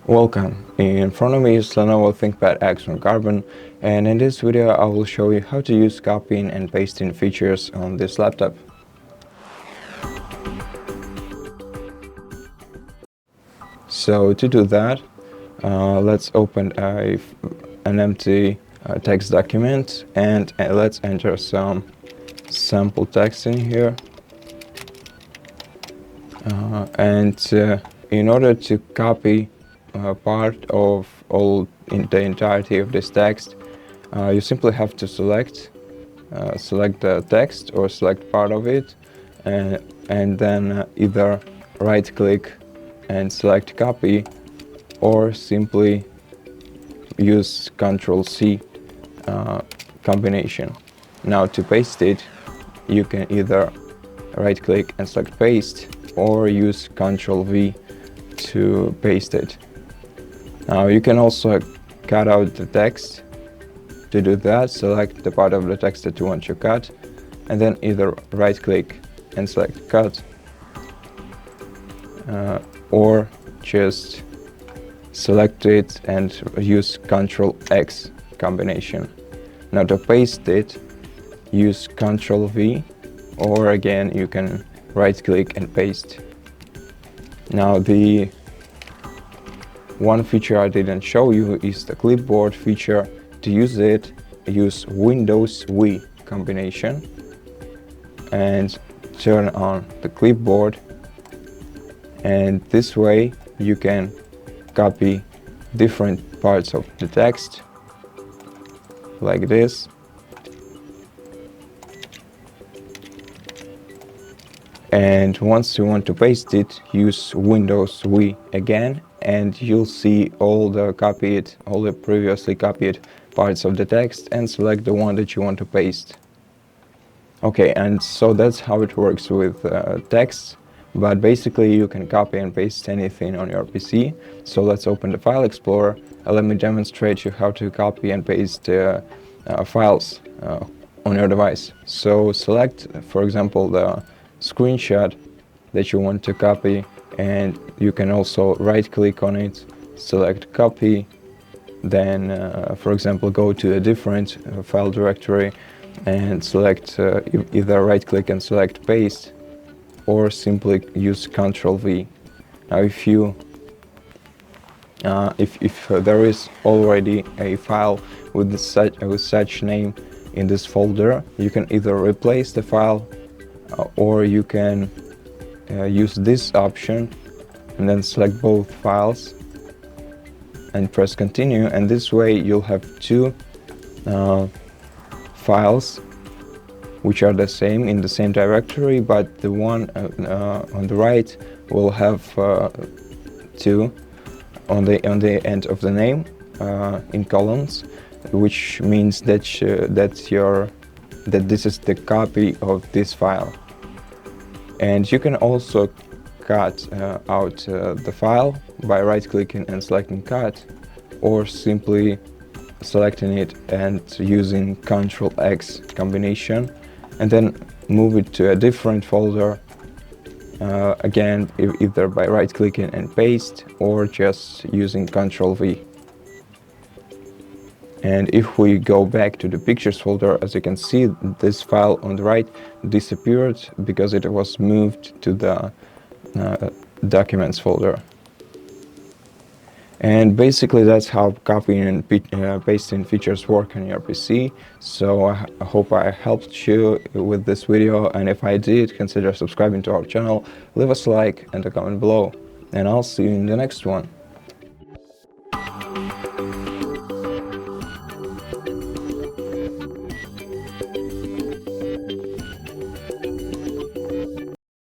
Welcome. In front of me is LENOVO ThinkPad X1 Carbon, and in this video I will show you how to use copying and pasting features on this laptop. So to do that, let's open an empty text document and let's enter some sample text in here. In order to copy part of the entirety of this text, you simply have to select the text or select part of it, and then either right click and select copy, or simply use Ctrl+C combination. Now to paste it, you can either right click and select paste, or use Ctrl+V to paste it. Now you can also cut out the text. To do that, select the part of the text that you want to cut, and then either right click and select cut, or just select it and use Ctrl+X combination. Now to paste it, use Ctrl+V, or again you can right click and paste. Now the one feature I didn't show you is the clipboard feature. To use it, use Windows+V combination and turn on the clipboard, and this way you can copy different parts of the text like this. And once you want to paste it, use Windows+V again, and you'll see all the previously copied parts of the text, and select the one that you want to paste. Okay, and so that's how it works with text, but basically you can copy and paste anything on your PC. So let's open the File Explorer and let me demonstrate you how to copy and paste files on your device. So select, for example, the screenshot that you want to copy, and you can also right click on it, select copy, then for example go to a different file directory and select either right click and select paste, or simply use Ctrl+V. Now if there is already a file with such name in this folder, you can either replace the file, or you can use this option and then select both files and press continue, and this way you'll have two files which are the same in the same directory, but the one on the right will have two on the end of the name in columns, which means that this is the copy of this file. And you can also cut out the file by right clicking and selecting cut, or simply selecting it and using Ctrl+X combination, and then move it to a different folder, again either by right clicking and paste, or just using Ctrl+V. And if we go back to the pictures folder, as you can see, this file on the right disappeared because it was moved to the documents folder. And basically that's how copying and pasting features work on your PC. So I hope I helped you with this video, and if I did, consider subscribing to our channel, leave us a like and a comment below, and I'll see you in the next one.